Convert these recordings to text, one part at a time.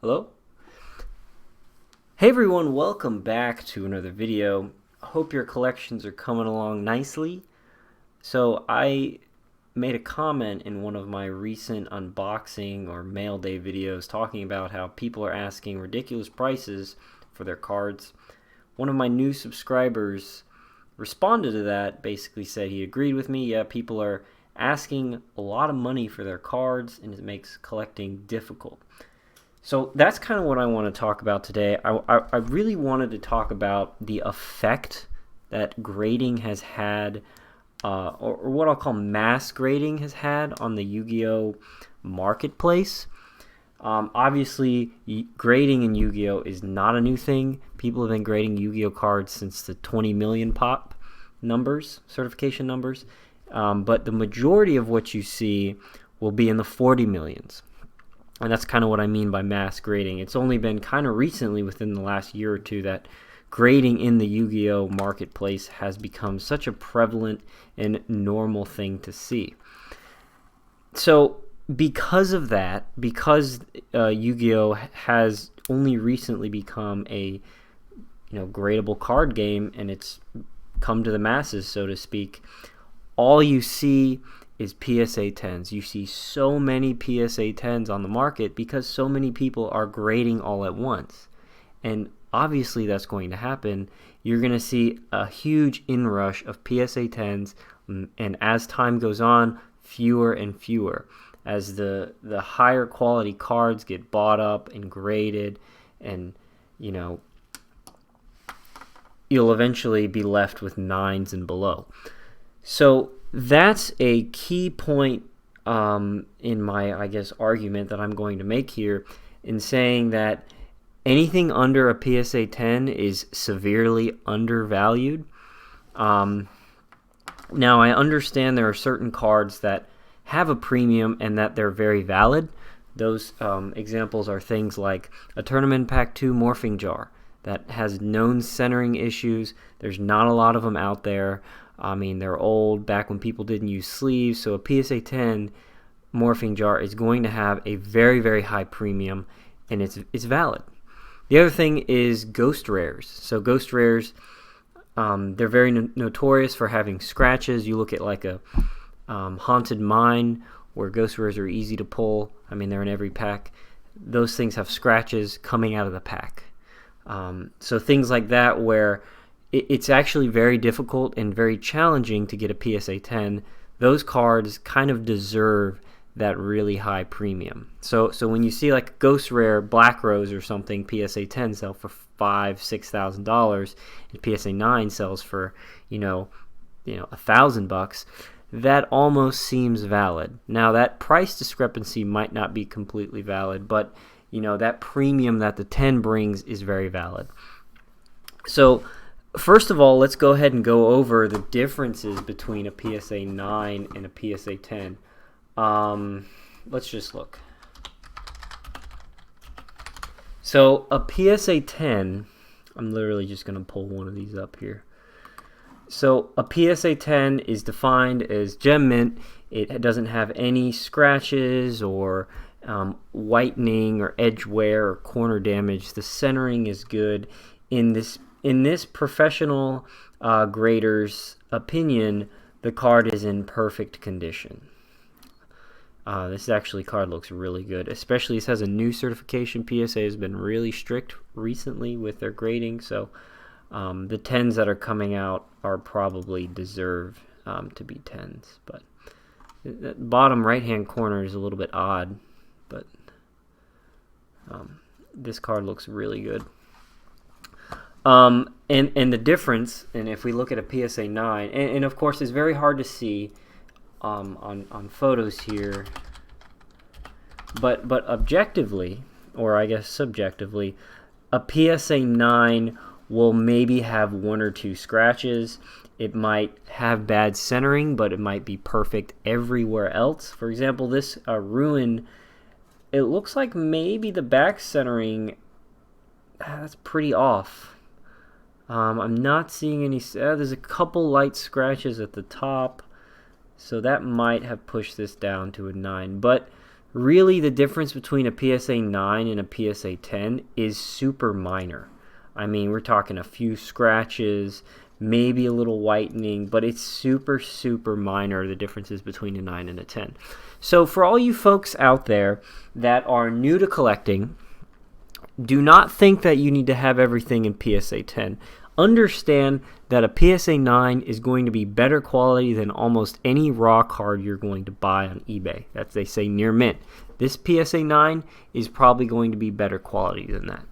Hello? Hey everyone, welcome back to another video. I hope your collections are coming along nicely. So I made a comment in one of my recent unboxing or mail day videos talking about how people are asking ridiculous prices for their cards. One of my new subscribers responded to that, basically said he agreed with me. Yeah, people are asking a lot of money for their cards and it makes collecting difficult. So that's kind of what I want to talk about today. I really wanted to talk about the effect that grading has had, or what I'll call mass grading has had on the Yu-Gi-Oh! Marketplace. Obviously, grading in Yu-Gi-Oh! Is not a new thing. People have been grading Yu-Gi-Oh! Cards since the 20 million pop numbers, certification numbers. But the majority of what you see will be in the 40 millions. And that's kind of what I mean by mass grading. It's only been kind of recently, within the last year or two, that grading in the Yu-Gi-Oh! Marketplace has become such a prevalent and normal thing to see. So because of that, because Yu-Gi-Oh! Has only recently become a gradable card game, and it's come to the masses, so to speak, all you see is PSA 10s. You see so many PSA 10s on the market because so many people are grading all at once. And obviously that's going to happen. You're going to see a huge inrush of PSA 10s, and as time goes on, fewer and fewer. As the higher quality cards get bought up and graded, and you'll eventually be left with 9s and below. So that's a key point in my, argument that I'm going to make here, in saying that anything under a PSA 10 is severely undervalued. Now, I understand there are certain cards that have a premium and that they're very valid. Those examples are things like a Tournament Pack 2 Morphing Jar that has known centering issues. There's not a lot of them out there. I mean, they're old, back when people didn't use sleeves, so a PSA 10 Morphing Jar is going to have a very, very high premium, and it's valid. The other thing is Ghost Rares. So Ghost Rares, they're very notorious for having scratches. You look at like a Haunted Mine, where Ghost Rares are easy to pull. I mean, they're in every pack. Those things have scratches coming out of the pack. So things like that, where it's actually very difficult and very challenging to get a PSA 10. Those cards kind of deserve that really high premium. So when you see like Ghost Rare Black Rose or something, PSA 10 sell for $5,000-$6,000, and PSA 9 sells for $1,000. That almost seems valid. Now that price discrepancy might not be completely valid, but that premium that the 10 brings is very valid. So first of all, let's go ahead and go over the differences between a PSA 9 and a PSA 10. Let's just look. So a PSA 10, I'm literally just going to pull one of these up here. So a PSA 10 is defined as gem mint. It doesn't have any scratches or whitening or edge wear or corner damage. The centering is good. In this professional grader's opinion, the card is in perfect condition. This card looks really good, especially this has a new certification. PSA has been really strict recently with their grading, so the 10s that are coming out are probably deserve to be 10s. But the bottom right hand corner is a little bit odd, but this card looks really good. And the difference, and if we look at a PSA 9, and of course it's very hard to see on photos here, but objectively, or I guess subjectively, a PSA 9 will maybe have one or two scratches. It might have bad centering, but it might be perfect everywhere else. For example, this Ruin, it looks like maybe the back centering, that's pretty off. I'm not seeing any, there's a couple light scratches at the top, so that might have pushed this down to a 9. But really the difference between a PSA 9 and a PSA 10 is super minor. I mean, we're talking a few scratches, maybe a little whitening, but it's super, super minor, the differences between a 9 and a 10. So for all you folks out there that are new to collecting, do not think that you need to have everything in PSA 10. Understand that a PSA 9 is going to be better quality than almost any raw card you're going to buy on eBay. That's, they say, near mint. This PSA 9 is probably going to be better quality than that.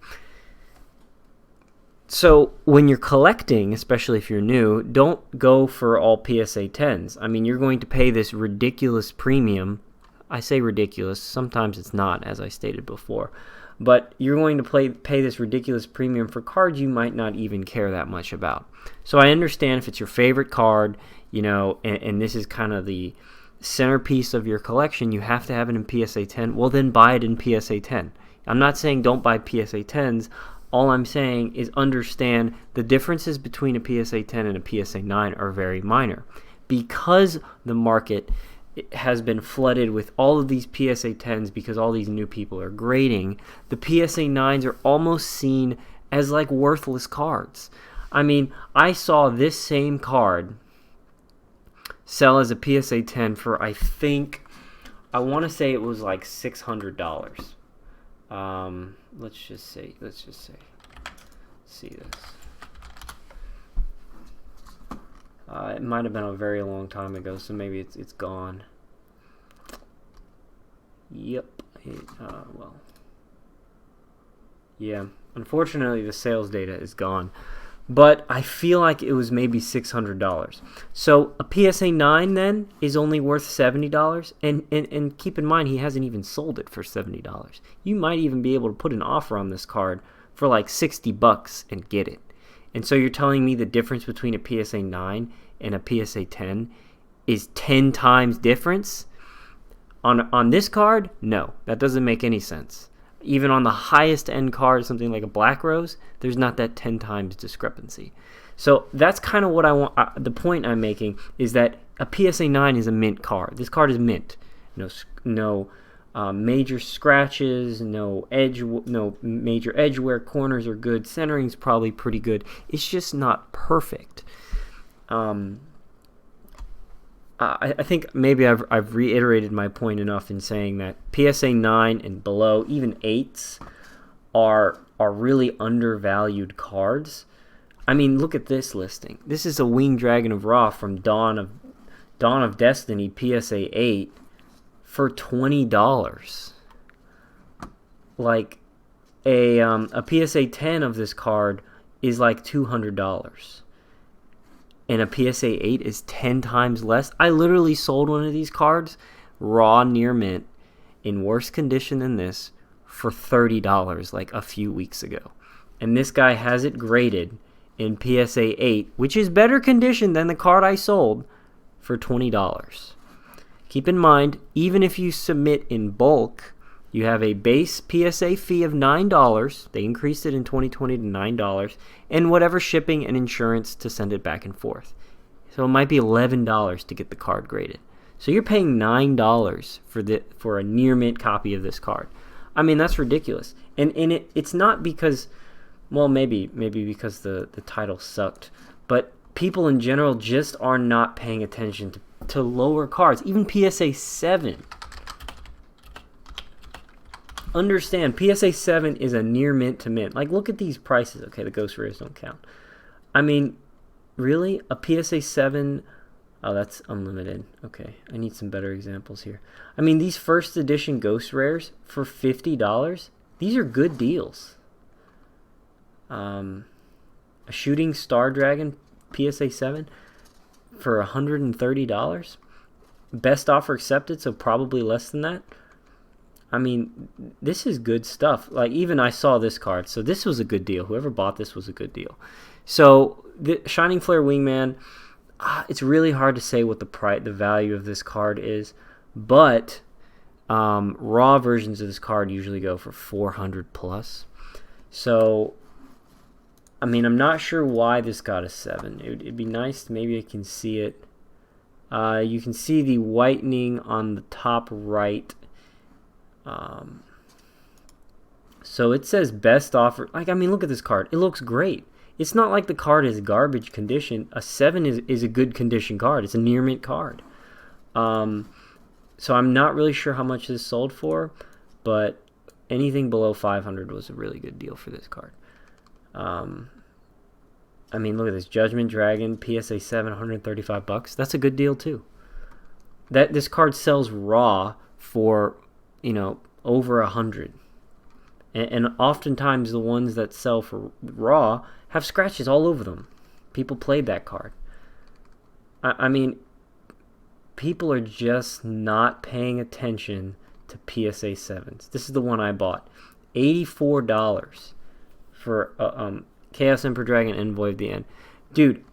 So when you're collecting, especially if you're new, don't go for all PSA 10s. I mean, you're going to pay this ridiculous premium. I say ridiculous. Sometimes it's not, as I stated before. But you're going to pay this ridiculous premium for cards you might not even care that much about. So I understand if it's your favorite card, you know, and this is kind of the centerpiece of your collection, you have to have it in PSA 10. Well, then buy it in PSA 10. I'm not saying don't buy PSA 10s. All I'm saying is understand the differences between a PSA 10 and a PSA 9 are very minor. Because the market has been flooded with all of these PSA 10s because all these new people are grading, the PSA 9s are almost seen as like worthless cards. I mean, I saw this same card sell as a PSA 10 for, I want to say it was like $600. Let's just say. See this. It might have been a very long time ago, so maybe it's gone. Yep. Well. Yeah. Unfortunately, the sales data is gone. But I feel like it was maybe $600. So a PSA 9 then is only worth $70. And keep in mind, he hasn't even sold it for $70. You might even be able to put an offer on this card for like $60 and get it. And so you're telling me the difference between a PSA 9 and a PSA 10 is 10 times difference? On this card? No, that doesn't make any sense. Even on the highest end card, something like a Black Rose, there's not that 10 times discrepancy. So that's kind of what I want. The point I'm making is that a PSA 9 is a mint card. This card is mint. No major scratches, no major edge wear. Corners are good. Centering's probably pretty good. It's just not perfect. I think maybe I've reiterated my point enough in saying that PSA 9 and below, even 8s, are really undervalued cards. I mean, look at this listing. This is a Winged Dragon of Ra from Dawn of Destiny PSA 8 for $20. Like a PSA 10 of this card is like $200. And a PSA 8 is 10 times less. I literally sold one of these cards, raw near mint, in worse condition than this, for $30 like a few weeks ago. And this guy has it graded in PSA 8, which is better condition than the card I sold, for $20. Keep in mind, even if you submit in bulk, you have a base PSA fee of $9. They increased it in 2020 to $9, and whatever shipping and insurance to send it back and forth. So it might be $11 to get the card graded. So you're paying $9 for a near mint copy of this card. I mean, that's ridiculous. And it's not because, well, maybe because the title sucked, but people in general just are not paying attention to lower cards, even PSA 7. Understand, PSA 7 is a near mint to mint. Like, look at these prices. Okay, the ghost rares don't count. I mean, really? A PSA 7? Oh, that's unlimited. Okay, I need some better examples here. I mean, these first edition ghost rares for $50, these are good deals. A Shooting Star Dragon PSA 7 for $130. Best offer accepted, so probably less than that. I mean, this is good stuff. Like, even I saw this card, so this was a good deal. Whoever bought this was a good deal. So, the Shining Flare Wingman, it's really hard to say what the value of this card is, but raw versions of this card usually go for 400 plus. So, I mean, I'm not sure why this got a 7. It'd be nice, maybe I can see it. You can see the whitening on the top right So it says best offer. Like, I mean, look at this card. It looks great. It's not like the card is garbage condition. A 7 is a good condition card. It's a near mint card. So I'm not really sure how much this sold for, but anything below 500 was a really good deal for this card. I mean, look at this. Judgment Dragon, PSA 7, 135 bucks. That's a good deal too. This card sells raw for, you know, over 100. And oftentimes the ones that sell for raw have scratches all over them. People played that card. I mean, people are just not paying attention to PSA 7s. This is the one I bought. $84 for Chaos Emperor Dragon Envoy of the End. Dude,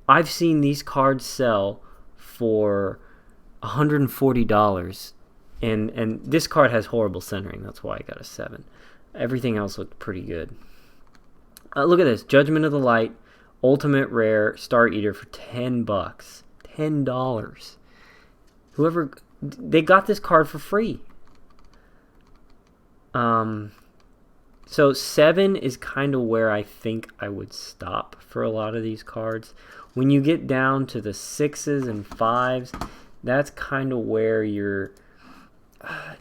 I've seen these cards sell for $140. And this card has horrible centering. That's why I got a 7. Everything else looked pretty good. Look at this. Judgment of the Light, Ultimate Rare, Star Eater for 10 bucks. $10. Whoever... They got this card for free. So 7 is kind of where I think I would stop for a lot of these cards. When you get down to the 6s and 5s, that's kind of where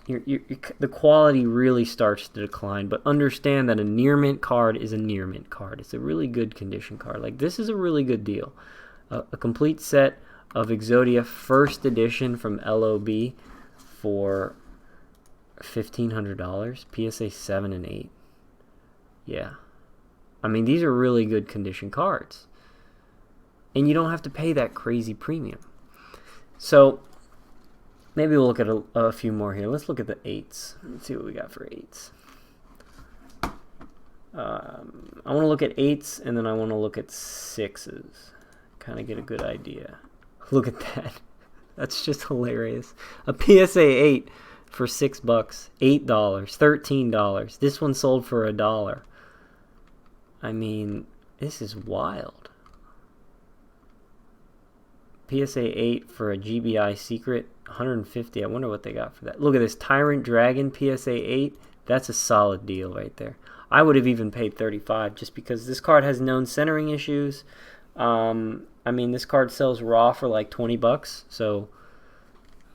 the quality really starts to decline. But understand that a near mint card is a near mint card. It's a really good condition card. Like, this is a really good deal. A complete set of Exodia first edition from LOB for $1,500. PSA 7 and 8. Yeah. I mean, these are really good condition cards. And you don't have to pay that crazy premium. So maybe we'll look at a few more here. Let's look at the 8s. Let's see what we got for 8s. I want to look at 8s, and then I want to look at 6s. Kind of get a good idea. Look at that. That's just hilarious. A PSA 8 for $6. $8. $13. This one sold for $1. I mean, this is wild. PSA 8 for a GBI Secret, 150. I wonder what they got for that. Look at this. Tyrant Dragon PSA 8. That's a solid deal right there. I would have even paid 35 just because this card has known centering issues. I mean, this card sells raw for like 20 bucks. So,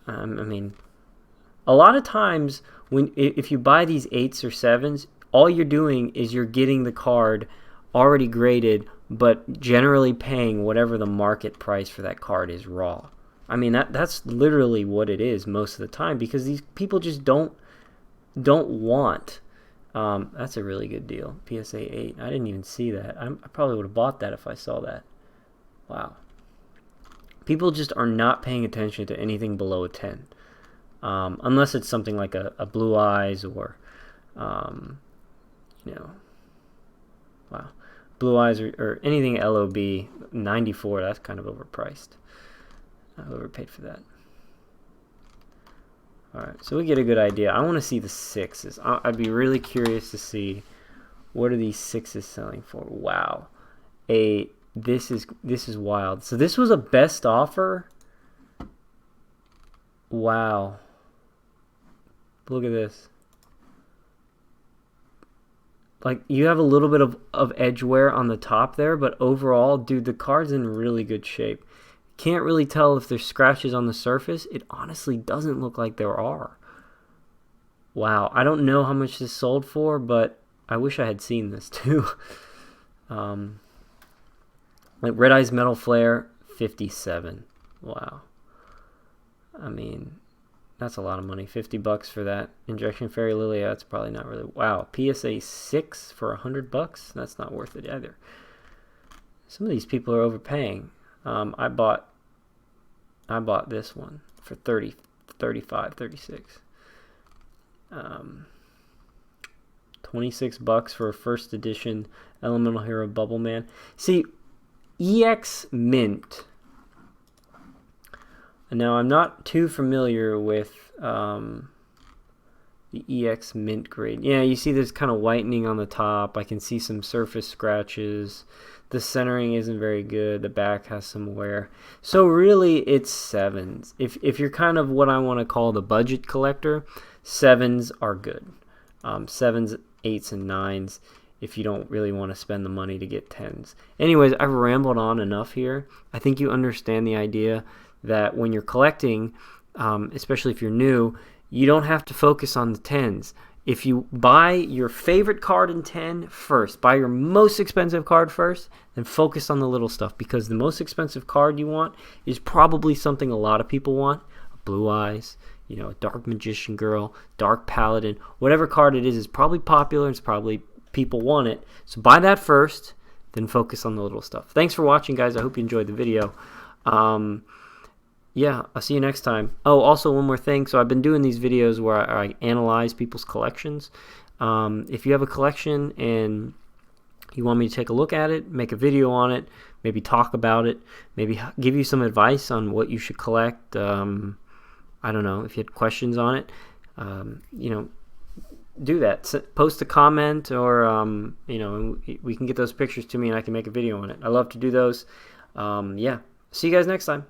I mean, a lot of times if you buy these 8s or 7s, all you're doing is you're getting the card already graded, but generally paying whatever the market price for that card is raw. I mean, that's literally what it is most of the time, because these people just don't want. That's a really good deal. PSA 8. I didn't even see that. I probably would have bought that if I saw that. Wow. People just are not paying attention to anything below a 10. Unless it's something like a Blue Eyes or, you know, wow. Blue Eyes or anything LOB, 94, that's kind of overpriced. I overpaid for that. Alright, so we get a good idea. I want to see the 6s. I'd be really curious to see what are these 6s selling for. Wow. This is wild. So this was a best offer. Wow. Look at this. Like, you have a little bit of edge wear on the top there, but overall, dude, the card's in really good shape. Can't really tell if there's scratches on the surface. It honestly doesn't look like there are. Wow. I don't know how much this sold for, but I wish I had seen this too. Like Red Eyes Metal Flare, 57. Wow. I mean, that's a lot of money. 50 bucks for that. Injection Fairy Lily, that's probably not really. Wow. PSA 6 for 100 bucks? That's not worth it either. Some of these people are overpaying. I bought this one for 30, 35, 36. 26 bucks for a first edition Elemental Hero Bubble Man. See, EX Mint. Now, I'm not too familiar with the The EX mint grade. Yeah, you see there's kind of whitening on the top. I can see some surface scratches. The centering isn't very good. The back has some wear. So really, it's 7s. If you're kind of what I want to call the budget collector, 7s are good. 7s, 8s, and 9s if you don't really want to spend the money to get 10s. Anyways, I've rambled on enough here. I think you understand the idea that when you're collecting, especially if you're new, you don't have to focus on the 10s. If you buy your favorite card in 10 first, buy your most expensive card first, then focus on the little stuff, because the most expensive card you want is probably something a lot of people want. Blue Eyes, you know, Dark Magician Girl, Dark Paladin, whatever card it is probably popular. It's probably people want it. So buy that first, then focus on the little stuff. Thanks for watching, guys. I hope you enjoyed the video. Yeah, I'll see you next time. Oh, also one more thing. So I've been doing these videos where I analyze people's collections. If you have a collection and you want me to take a look at it, make a video on it, maybe talk about it, maybe give you some advice on what you should collect, I don't know, if you had questions on it, you know, do that. Post a comment, or you know, we can get those pictures to me and I can make a video on it. I love to do those. Yeah, see you guys next time.